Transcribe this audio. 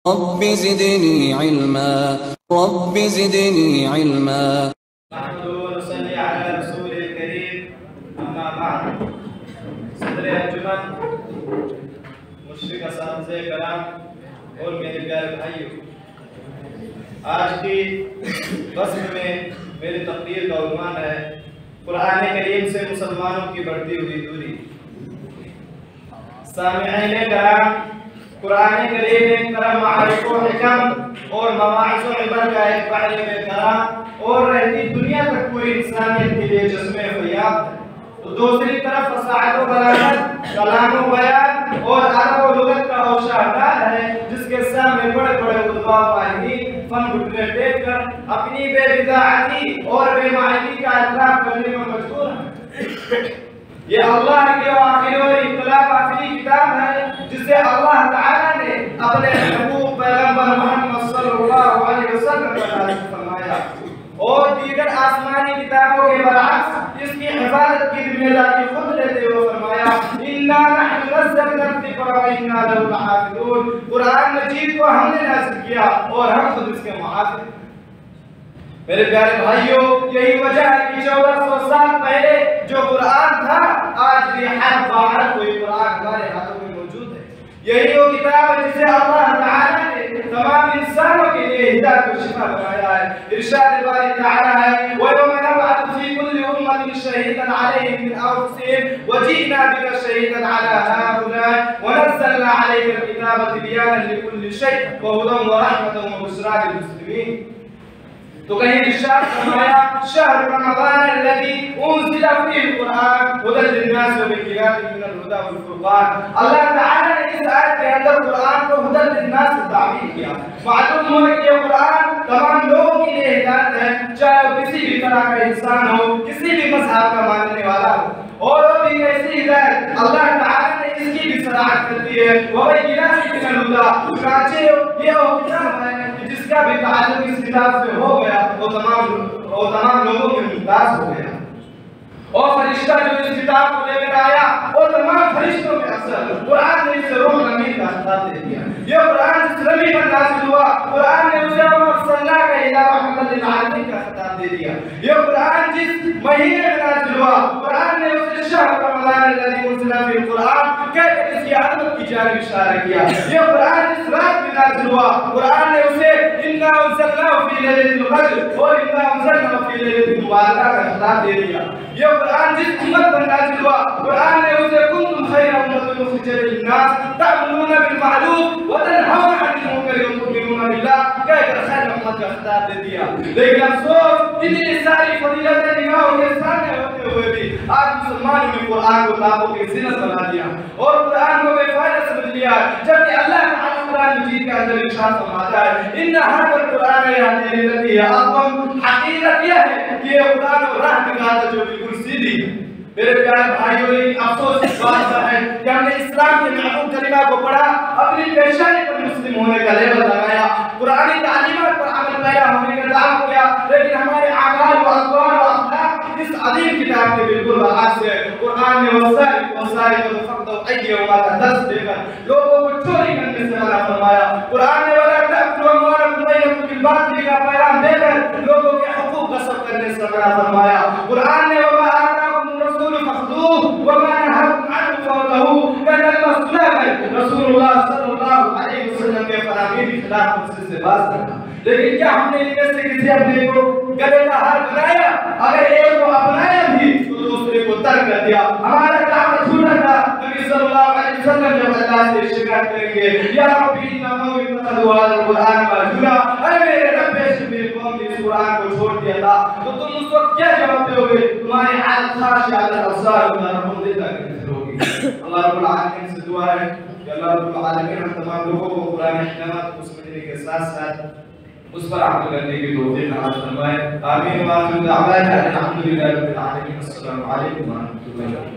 رب زدني علما رب زدني علما. نحمده ونصلي على رسوله الكريم. اما بعد. صدر انجمن، مشرق اساتذہ کرام اور میرے پیارے بھائیوں، آج کی بزم میں میری تقریر کا عنوان ہے قرآن کریم سے مسلمانوں کی بڑھتی ہوئی دوری۔ سامعین کرام، قرآن کریم ایک طرف معارف و حکم اور مواعظ و عبر کا ایک بحر میں کرام اور رہتی دنیا تک پوری انسانیت کے لیے جسم فیاض ہے، تو دوسری طرف فصاحت و بلاغت، کلام و بیان اور ادب و لغت کا ہوشیار ہے، جس کے سامنے بڑے بڑے علماء و ماہرین فن گھٹنے ٹیک کر اپنی بے بداعتی اور بے معنی کا اعتراف کرنے میں مجبور ہیں۔ یہ اللہ کی آخری اور انقلاب آخری کتاب ہے، جسے اللہ تعالیٰ نے اپنے محبوب پیغمبر محمد صلی اللہ علیہ وسلم پر نازل فرمایا، اور دیگر آسمانی کتابوں کے برعکس اس کی حفاظت کی ذمہ داری خود لیتے ہوئے فرمایا اِنَّا نَحْنُ نَزَّلْنَا الذِّكْرَ وَإِنَّا لَهُ لَحَافِظُونَ۔ قرآن مجید کو ہم نے نازل کیا اور ہم خود اس کے محافظ ہیں۔ میرے پیارے بھائیوں، یہی وجہ ہے کہ 1400 سال پہلے جو قرآن تھا آج بھی حرف بحرف کوئی قرآن ہمارے ہاتھوں میں موجود ہے۔ یہی وہ کتاب ہے جسے اللہ تعالیٰ نے تمام انسانوں کے لیے ہدایت و شفا بنایا ہے۔ ارشاد باری تعالیٰ ہے وَيَوْمَ نَبْعَثُ فِي كُلِّ أُمَّةٍ شَهِيدًا عَلَيْهِمْ مِنْ أَنفُسِهِمْ وَجِئْنَا بِكَ شَهِيدًا عَلَى هَؤُلَاءِ وَنَزَّلْنَا عَلَيْكَ الْكِتَابَ تِبْيَانًا لِكُلِّ شَيْءٍ وَهُدًى وَرَحْمَةً وَبُشْرَىٰ لِلْمُسْلِمِينَ۔ تو کہیں ارشاد فرمایا شہر رمضان الذی انزل فیہ القرآن ھدی للناس وبینات من الہدی والفرقان۔ اللہ تعالی نے اس آیت کے اندر قرآن کو ھدی للناس سے تعبیر کیا۔ معلوم ہوا کہ یہ قرآن تمام لوگوں کے لیے ہدایت ہے، چاہے وہ کسی بھی طرح کا انسان ہو، کسی بھی مذہب کا ماننے والا ہو، اور وہ بھی ایسی ہدایت اللہ تعالی نے اس کی بھی صراحت کر دی ہے وبینات من الہدی۔ چنانچہ یہ وہ کتاب ہے جس کا بھی تعلق اس کتاب سے ہو گیا وہ تمام لوگوں کے ممتاز ہو گیا۔ اور فرشتہ جو اس کتاب کو لے کر آیا اور تمام فرشتوں میں افضل، قرآن نے اسے روح الامین کا خطاب دے دیا۔ یہ قرآن جس نبی پر نازل ہوا، قرآن نے اسے وَأَرْسَلْنَاكَ إِلَىٰ رَحْمَةً لِلْعَالَمِينَ کا خطاب دے دیا۔ یہ قرآن جس مہینے میں نازل ہوا، قرآن نے اسے شہر رمضان الذی انزل فیہ القرآن کہہ کر اس کی عظمت کی جانب اشارہ کیا۔ یہ قرآن جس رات میں نازل ہوا، قرآن نے اسے إِنَّا أَنزَلْنَاهُ فِي لَيْلَةِ الْقَدْرِ اور إِنَّا أَنزَلْنَاهُ فِي لَيْلَةٍ مُبَارَكَةٍ کا خطاب دے دیا۔ یہ قرآن جس امت پر نازل ہوا، قرآن نے اسے كُنتُمْ خَيْرَ أُمَّةٍ أُخْرِجَتْ لِلنَّاسِ تَأْمُرُونَ بِالْمَعْرُوفِ وَتَنْهَوْنَ عَنِ الْمُنكَرِ وَتُؤْمِنُونَ بِاللَّهِ کہہ کر خیر امت کا خطاب دے دیا۔ لیکن افسوس اتنی ساری فضیلتیں نگاہوں کے سامنے ہوتے ہوئے بھی آج مسلمانوں نے قرآن کو تابوں کے زینت بنا دیا اور قرآن کو بے فائدہ سمجھ لیا، جبکہ اللہ تعالیٰ قرآن مجید کے اندر ارشاد فرماتا ہے ان هذا القرآن يهدي للتي هي اقوم۔ حقیقت یہ ہے کہ یہ قرآن کو راہ دکھاتا ہے جو بالکل سیدھی ہے۔ میرے پیارے بھائیوں، لیکن افسوس اس بات کا ہے کہ ہم نے اسلام کے محبوب کلمہ کو پڑھا، اپنی پیشانی پر مسلم ہونے کا لیبل لگایا، قرآنی تعلیمات پر عمل پیرا ہونے کا دعویٰ کیا، لیکن ہمارے اعمال و اقوال و اخلاق اس عظیم کتاب کے بالکل برعکس ہے۔ قرآن نے وسائل کا درس دے کر لوگوں کو چوری کرنے سے منع فرمایا۔ قرآن نے وَلَا تَأْكُلُوا أَمْوَالَكُمْ بَيْنَكُمْ بِالْبَاطِلِ کا پیغام دے کر لوگوں کے حقوق غصب کرنے سے منع فرمایا۔ قرآن نے وَمَا آتَاكُمُ الرَّسُولُ فَخُذُوهُ وَمَا نَهَاكُمْ عَنْهُ فَانتَهُوا کہنے اللہ سنا ہے رسول اللہ صلی اللہ علیہ وسلم کے فرامین کے خلاف سے باز کرنا۔ لیکن کیا ہم نے ان میں سے کسی اپنے کو گلے کا ہار بنایا؟ اگر ایک کو اپنایا بھی تو دوسرے کو ترک کر دیا۔ ہمارا دعوت چھوٹا تھا، نبی صلی اللہ علیہ وسلم جب اللہ سے شکایت کریں گے یا ربی ان قومی اتخذوا هذا القرآن مہجورا، اے میرے رب بے شک میری قوم نے اس قرآن کو چھوڑ دیا تھا، تو تم اس وقت کیا جواب دو گے؟ تمہاری حالت خاشعۃ الابصار رب دیتا کرتے ہوگی۔ اللہ رب العالمین سے دعا ہے کہ اللہ رب العالمین ہم تمام لوگوں کو قرآن احکامات کو سمجھنے کے ساتھ ساتھ اس پر عمل کرنے کی توفیق عطا فرمائے۔ آمین وآخر دعوانا الحمدللہ رب العالمین۔ السلام علیکم ورحمۃ اللہ وبرکاتہ۔